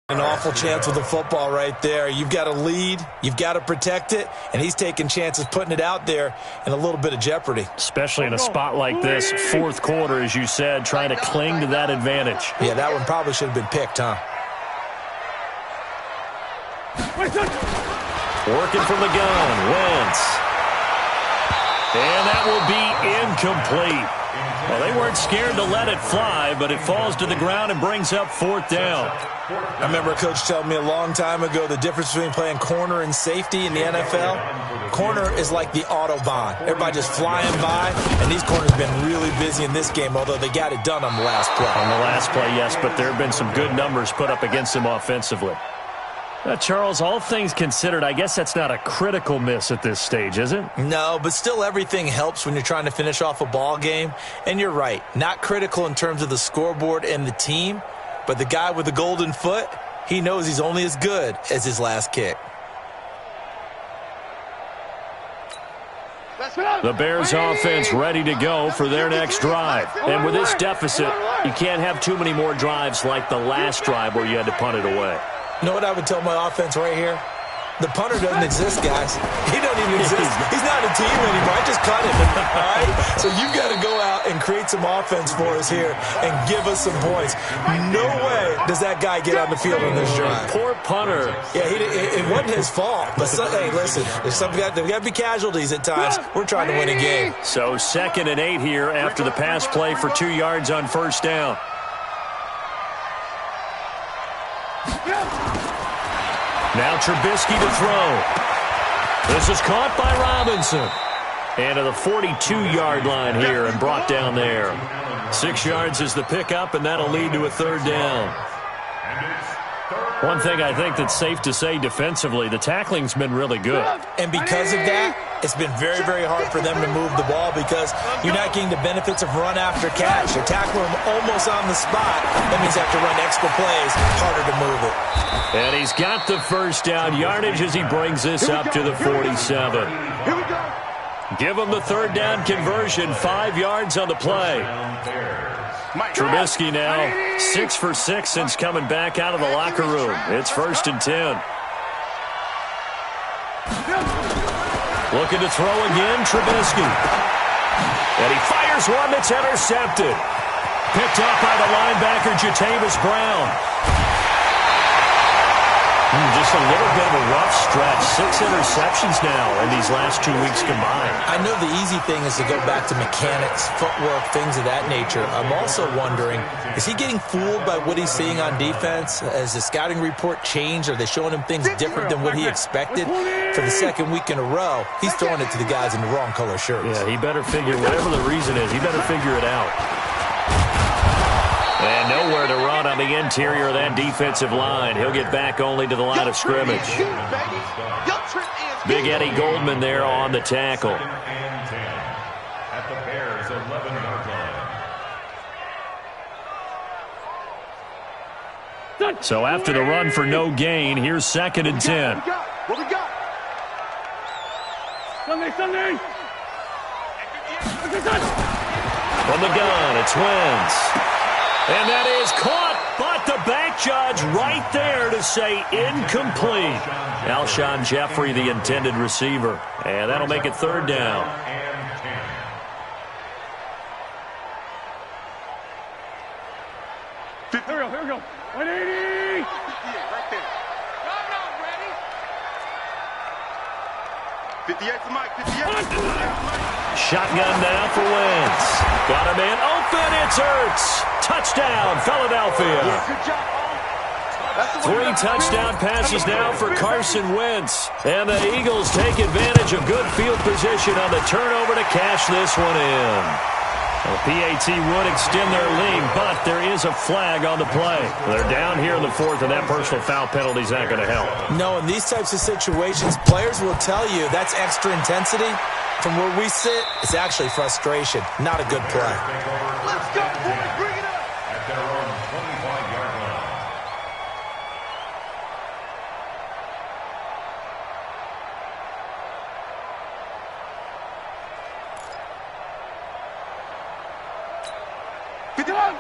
An awful chance with the football right there. You've got to lead, you've got to protect it, and he's taking chances putting it out there in a little bit of jeopardy. Especially in a spot like this, 4th quarter, as you said, trying to cling to that advantage. Yeah, that one probably should have been picked, huh? Working from the gun, Wentz. And that will be incomplete. Well, they weren't scared to let it fly, but it falls to the ground and brings up 4th down. I remember a coach telling me a long time ago the difference between playing corner and safety in the NFL. Corner is like the Autobahn. Everybody just flying by, and these corners have been really busy in this game, although they got it done on the last play. On the last play, yes, but there have been some good numbers put up against him offensively. Charles, all things considered, I guess that's not a critical miss at this stage, is it? No, but still everything helps when you're trying to finish off a ball game. And you're right, not critical in terms of the scoreboard and the team, but the guy with the golden foot, he knows he's only as good as his last kick. The Bears offense ready to go for their next drive. And with this deficit, you can't have too many more drives like the last drive where you had to punt it away. You know what I would tell my offense right here? The punter doesn't exist, guys. He doesn't even exist. He's not a team anymore. I just cut him, all right? So you've got to go out and create some offense for us here and give us some points. No way does that guy get on the field on this drive. Poor punter. Yeah, it wasn't his fault. But, hey, listen, there's got to be casualties at times. We're trying to win a game. So 2nd and 8 here after the pass play for 2 yards on first down. Now Trubisky to throw. This is caught by Robinson. And to the 42-yard line here and brought down there. 6 yards is the pickup, and that'll lead to a third down. One thing I think that's safe to say defensively, the tackling's been really good. And because of that, it's been very, very hard for them to move the ball because you're not getting the benefits of run after catch. You're tackling them almost on the spot. That means you have to run extra plays, harder to move it. And he's got the first down yardage as he brings this up to the 47. Here we go. Give him the third down conversion, 5 yards on the play. Trubisky now 6 for 6 since coming back out of the locker room. It's 1st and 10. Looking to throw again, Trubisky. And he fires one that's intercepted. Picked up by the linebacker, Jatavis Brown. Just a little bit of a rough stretch. 6 interceptions now in these last 2 weeks combined. I know the easy thing is to go back to mechanics, footwork, things of that nature. I'm also wondering, is he getting fooled by what he's seeing on defense? Has the scouting report changed? Are they showing him things different than what he expected? For the second week in a row, he's throwing it to the guys in the wrong color shirts. Yeah, he better figure, whatever the reason is, he better figure it out. And nowhere to run on the interior of that defensive line. He'll get back only to the line of scrimmage. Big Eddie Goldman there on the tackle. At the Bears' 11-yard line. So after the run for no gain, here's 2nd and 10. What we got? Sunday. From the gun, it's Wentz. And that is caught, but the back judge right there to say incomplete. Alshon Jeffrey, the intended receiver. And that'll make it 3rd down. Here we go. 180. Right there. 58 to Mike. 58. Shotgun now for Wentz. Got him in. Open. It's Ertz. Touchdown, Philadelphia. Good job, Paul. 3 touchdown passes now for Carson Wentz. And the Eagles take advantage of good field position on the turnover to cash this one in. The PAT would extend their lead, but there is a flag on the play. They're down here in the 4th, and that personal foul penalty is not going to help. No, in these types of situations, players will tell you that's extra intensity. From where we sit, it's actually frustration. Not a good play. Let's go, boys. Bring it up. At their own 25-yard line.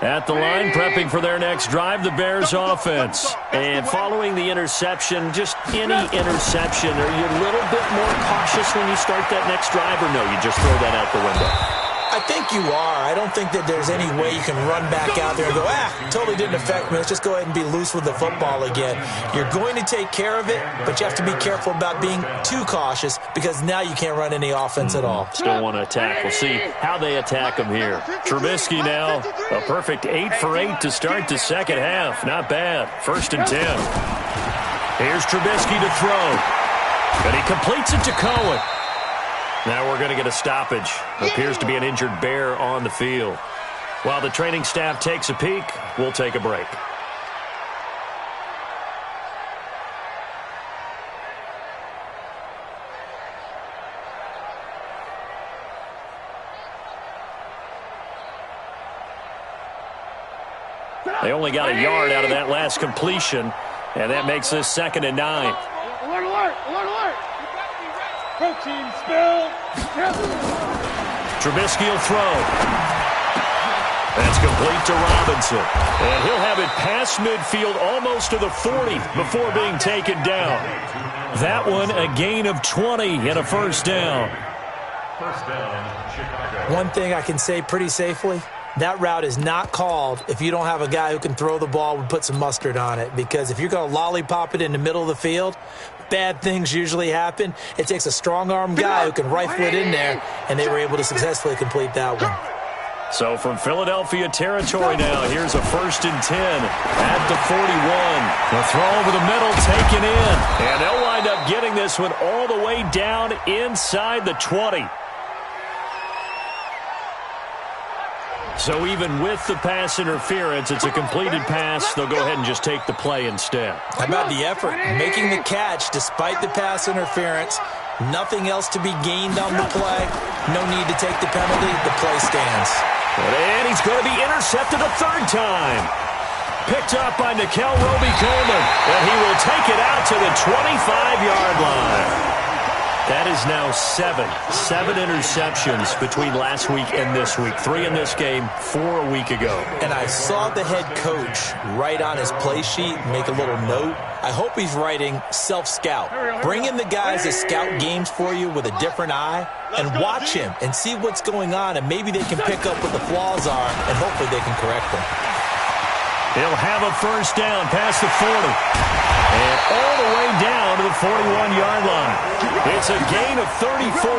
At the line, prepping for their next drive, the Bears offense. And following the interception, just any interception, are you a little bit more cautious when you start that next drive, or no, you just throw that out the window? I think you are. I don't think that there's any way you can run back out there and go, totally didn't affect me. Let's just go ahead and be loose with the football again. You're going to take care of it, but you have to be careful about being too cautious because now you can't run any offense at all. Still want to attack. We'll see how they attack him here. Trubisky now, a perfect 8 for 8 to start the second half. Not bad. 1st and 10. Here's Trubisky to throw. And he completes it to Cohen. Now we're going to get a stoppage. Appears to be an injured Bear on the field. While the training staff takes a peek, we'll take a break. They only got a yard out of that last completion, and that makes this 2nd and 9. Alert, alert, alert, alert. Protein spill. Trubisky will throw. That's complete to Robinson. And he'll have it past midfield almost to the 40 before being taken down. That one a gain of 20 and a 1st down. 1st down, Chicago. One thing I can say pretty safely, that route is not called if you don't have a guy who can throw the ball and put some mustard on it. Because if you're going to lollipop it in the middle of the field, bad things usually happen. It takes a strong-arm guy who can rifle it in there, and they were able to successfully complete that one. So from Philadelphia territory now, here's a 1st and 10 at the 41. The throw over the middle taken in. And they'll wind up getting this one all the way down inside the 20. So even with the pass interference, it's a completed pass. They'll go ahead and just take the play instead. How about the effort? Making the catch despite the pass interference. Nothing else to be gained on the play. No need to take the penalty. The play stands. And he's going to be intercepted a third time. Picked up by Nikel Roby-Coleman. And he will take it out to the 25-yard line. That is now seven interceptions between last week and this week. 3 in this game, 4 a week ago. And I saw the head coach write on his play sheet, make a little note. I hope he's writing self-scout. Bring in the guys that scout games for you with a different eye and watch him and see what's going on, and maybe they can pick up what the flaws are, and hopefully they can correct them. He'll have a first down past the 40. And all the way down to the 41-yard line. It's a gain of 34.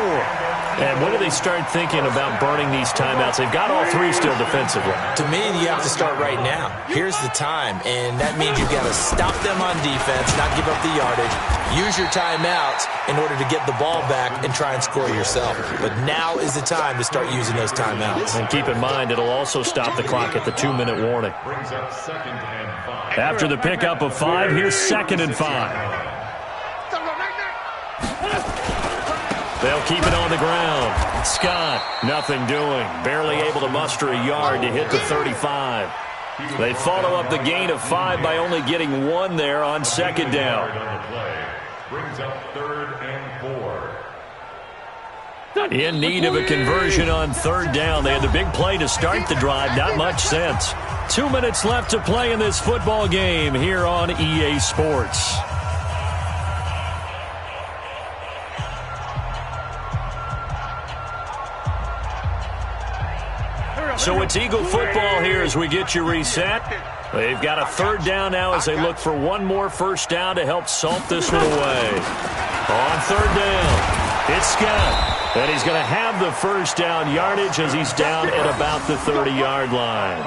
And when do they start thinking about burning these timeouts? They've got all 3 still defensively. To me, you have to start right now. Here's the time, and that means you've got to stop them on defense, not give up the yardage, use your timeouts in order to get the ball back and try and score yourself. But now is the time to start using those timeouts. And keep in mind, it'll also stop the clock at the 2-minute warning. Brings up 2nd and 5. After the pickup of 5, here's 2nd and 5. They'll keep it on the ground. Scott, nothing doing. Barely able to muster a yard to hit the 35. They follow up the gain of 5 by only getting 1 there on 2nd down. Brings up 3rd and 4. In need of a conversion on 3rd down. They had the big play to start the drive. Not much sense. 2 minutes left to play in this football game here on EA Sports. So it's Eagle football here as we get you reset. They've got a 3rd down now as they look for 1 more first down to help salt this one away. On 3rd down, it's Scott. And he's going to have the first down yardage as he's down at about the 30-yard line.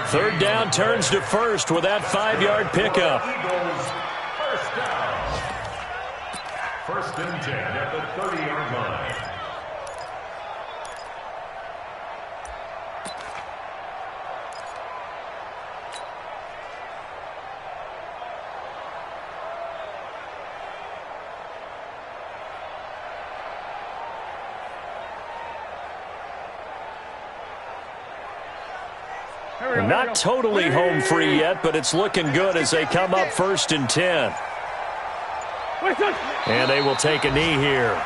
3rd down turns to 1st with that 5-yard pickup. First and 10 at the 30-yard line. Not totally home free yet, but it's looking good as they come up 1st and 10. And they will take a knee here.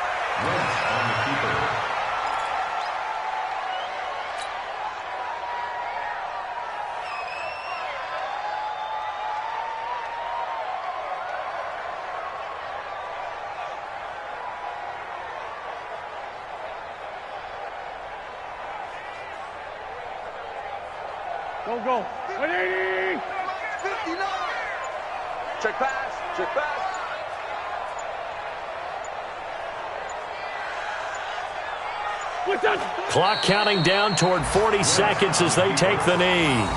Go. 180. 59. Check pass. Check pass. Clock counting down toward 40 seconds as they take the knee.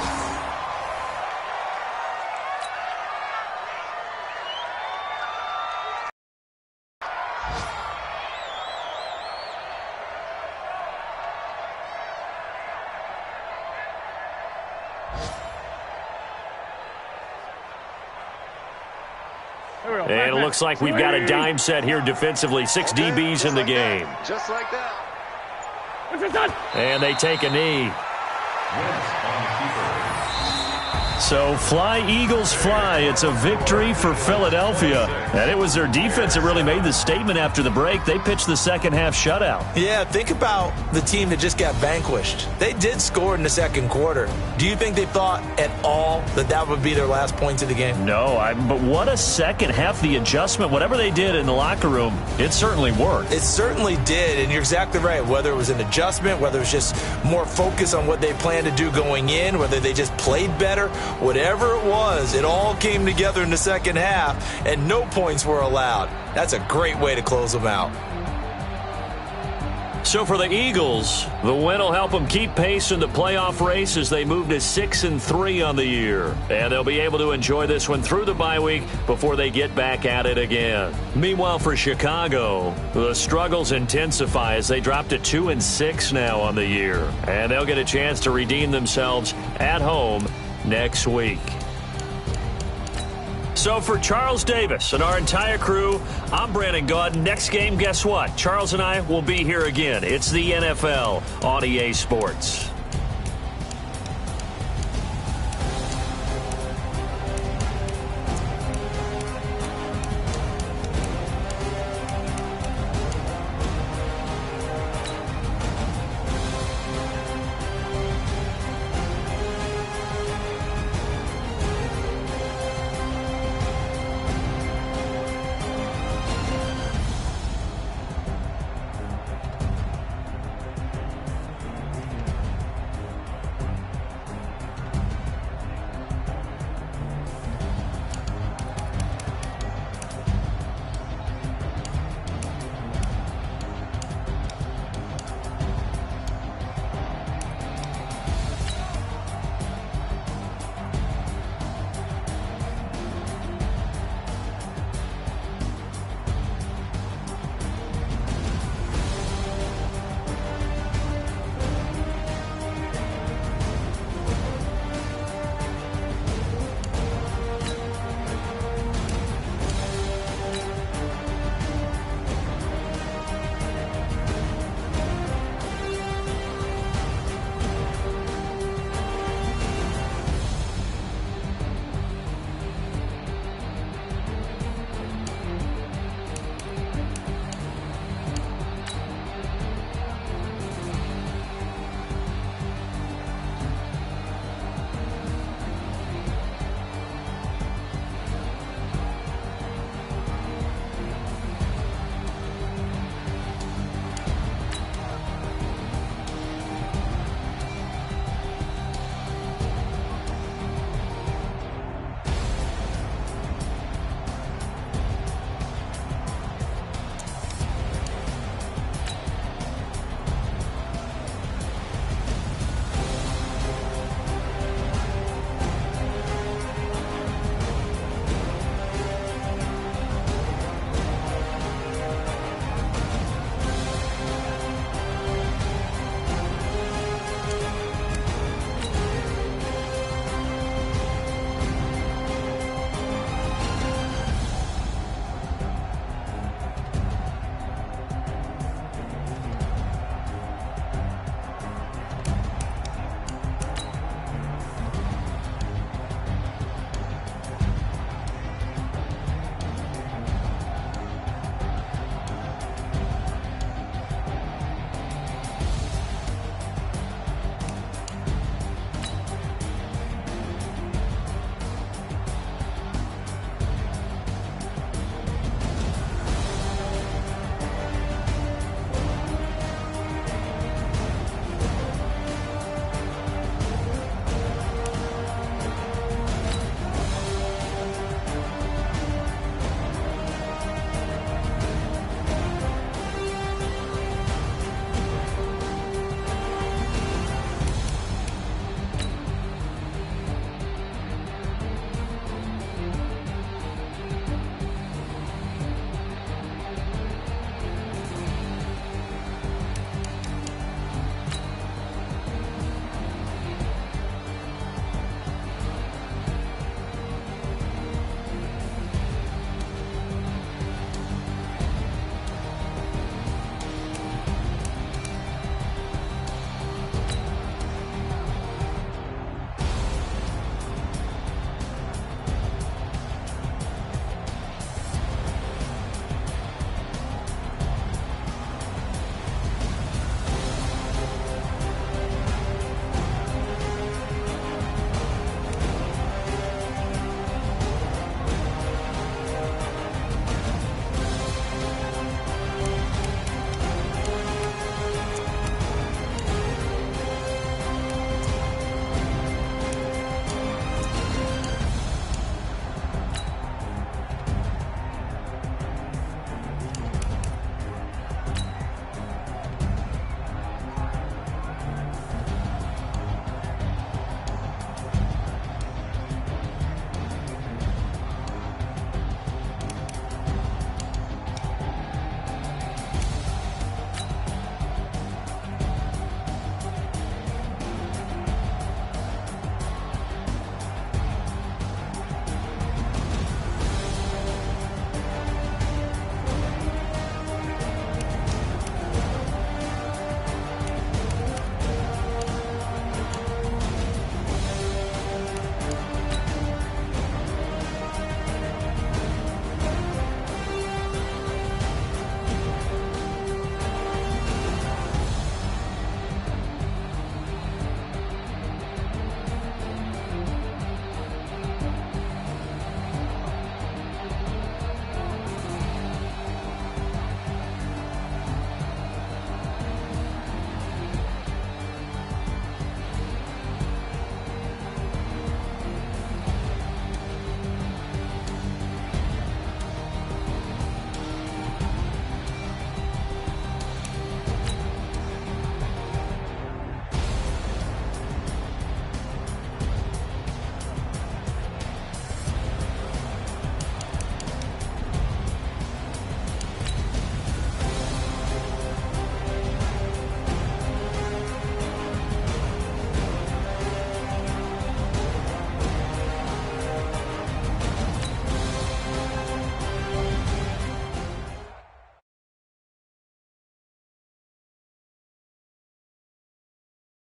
And it looks like we've got a dime set here defensively. 6 DBs in the game. Just like that. And they take a knee. So fly, Eagles, fly. It's a victory for Philadelphia. And it was their defense that really made the statement after the break. They pitched the second half shutout. Yeah, think about the team that just got vanquished. They did score in the second quarter. Do you think they thought at all that that would be their last points of the game? No, but what a second half. The adjustment, whatever they did in the locker room, it certainly worked. It certainly did, and you're exactly right. Whether it was an adjustment, whether it was just more focus on what they planned to do going in, whether they just played better, whatever it was, it all came together in the second half, and no points were allowed. That's a great way to close them out. So for the Eagles, the win will help them keep pace in the playoff race as they move to 6-3 on the year. And they'll be able to enjoy this one through the bye week before they get back at it again. Meanwhile, for Chicago, the struggles intensify as they drop to 2-6 now on the year. And they'll get a chance to redeem themselves at home next week. So for Charles Davis and our entire crew, I'm Brandon Gaudin. Next game, guess what? Charles and I will be here again. It's the NFL on EA Sports.